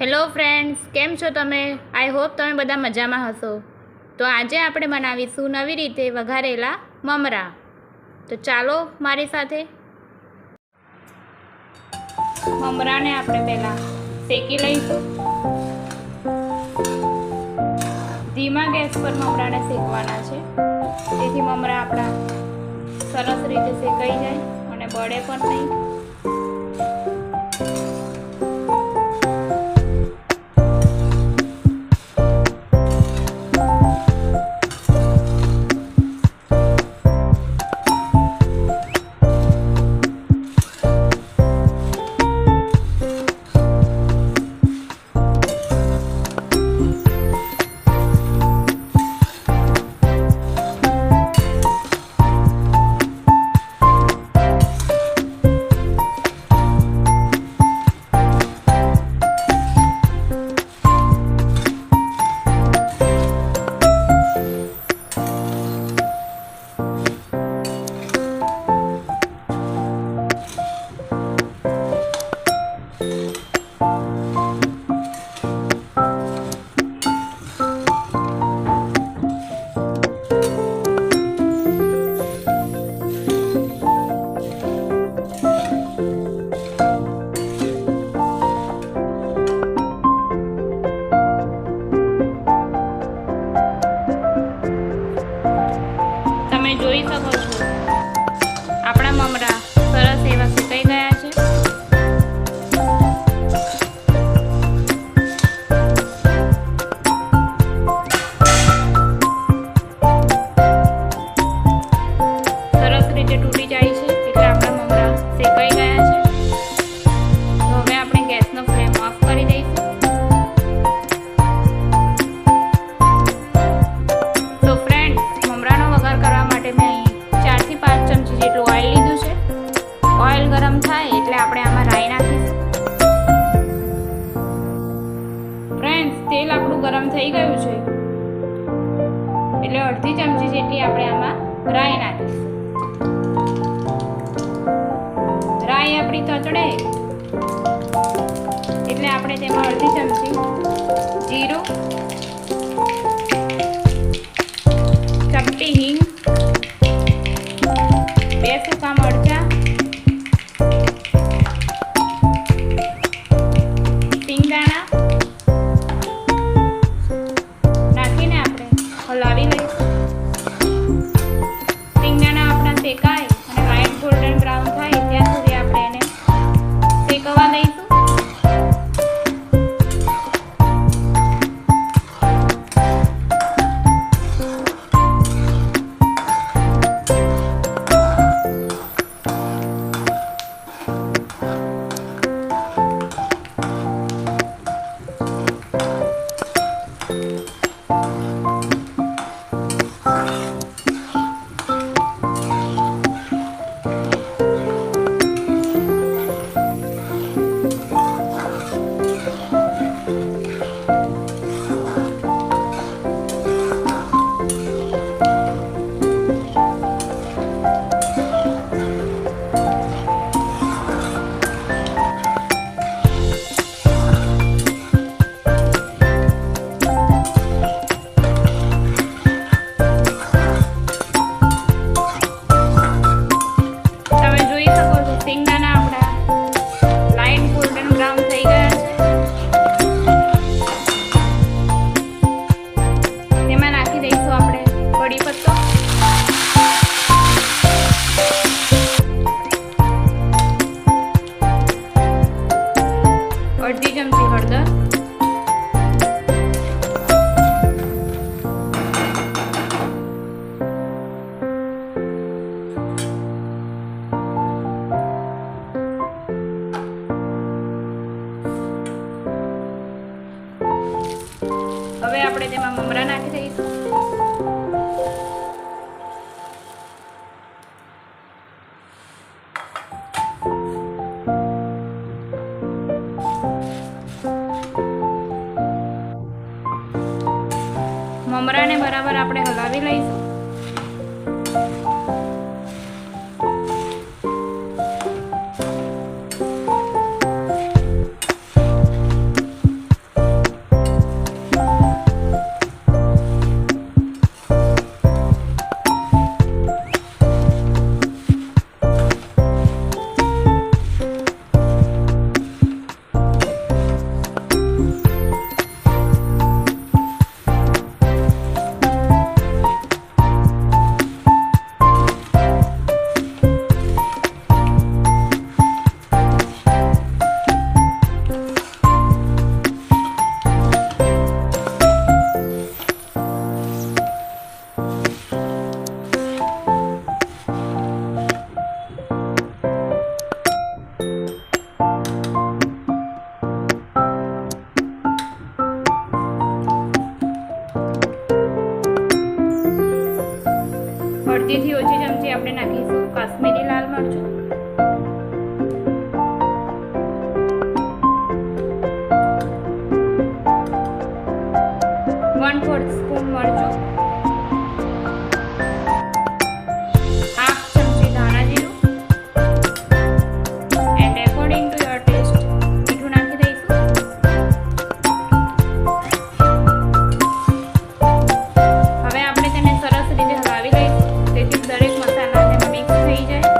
Hello friends, કેમ છો તમે? આઈ હોપ તમે બધા મજામાં હશો. તો આજે આપણે બનાવીશું નવી રીતે વઘારેલા મમરા. તો ચાલો મારી સાથે. મમરાને આપણે પહેલાં શેકી લઈશું. ધીમા ગેસ પર મમરાને શેકવાના છે, જેથી મમરા આપણા સરસ રીતે શેકાઈ જાય અને બળે પણ નહીં. તમે જોઈ શકો છો, આપણા મમરા સરસ એવા શેકાઈ ગયા છે. સરસ રીતે તૂટી જાય છે, એટલે આપણા મમરા શેકાઈ ગયા છે. તો હવે આપણે ગેસનો ફ્લેમ ઓફ કરી દઈશું. તો ફ્રેન્ડ્સ, મમરાનો વઘાર કરવા માટે મેં અહીં 4 થી 5 ચમચી જેટલું ઓઇલ લીધું છે. ઓઇલ ગરમ થાય એટલે આપણે આમાં રાઈ નાખીશું. ફ્રેન્ડ્સ, તેલ આપણું ગરમ થઈ ગયું છે, એટલે અડધી ચમચી જેટલી આપણે આમાં રાઈ નાખીશું. રાઈ આપણી તતડે એટલે આપણે તેમાં અડધી ચમચી જીરું, ચપટી હિંગ, 2 સૂકા મરચાં, સિંગદાણા નાખીને આપણે હલાવી લઈશું. સિંગદાણા આપણા શેકાય અને લાઇટ ગોલ્ડન બ્રાઉન થાય ત્યાં સુધી આપણે એને શેકવા દઈશું. સિંગદાણા આપણા લાઇટ ગોલ્ડન બ્રાઉન થઈ ગયા છે. તેમાં નાખી દઈશું આપણે કઢી પત્તો, અડધી ચમચી હળદર, હવે આપણે તેમાં મમરા નાખી દઈશું. મમરાને બરાબર આપણે હલાવી લઈશું. પછી આપણે નાખીશું કાશ્મીરી લાલ મરચું, વન ફોર્થ સ્પૂન મરચું, હાફ ચમચી ધાણા જીરું and according to your taste મીઠું નાખી દઈશું. હવે આપણે તેને સરસ રીતે હલાવી લઈશું તેથી દરેક મસાલા તેમાં મિક્સ થઈ જાય.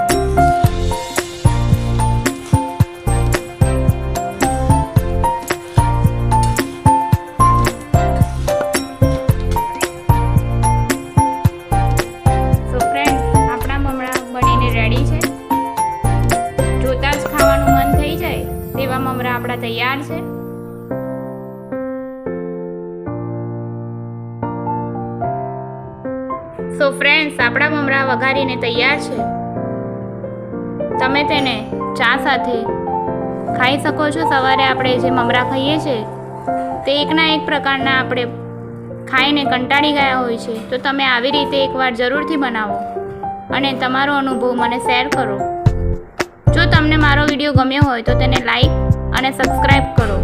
સો ફ્રેન્ડ્સ, આપણા મમરા બનીને રેડી છે. જોતા જ ખાવાનું મન થઈ જાય તેવા મમરા આપણા તૈયાર છે. સો ફ્રેન્ડ્સ, આપણા મમરા વઘારીને તૈયાર છે. તમે તેને ચા સાથે ખાઈ શકો છો. સવારે આપણે જે મમરા ખાઈએ છીએ તે એકના એક પ્રકારના આપણે ખાઈને કંટાળી ગયા હોય છે, તો તમે આવી રીતે એકવાર જરૂરથી બનાવો અને તમારો અનુભવ મને શેર કરો. જો તમને મારો વિડીયો ગમ્યો હોય તો તેને લાઈક અને સબસ્ક્રાઈબ કરો.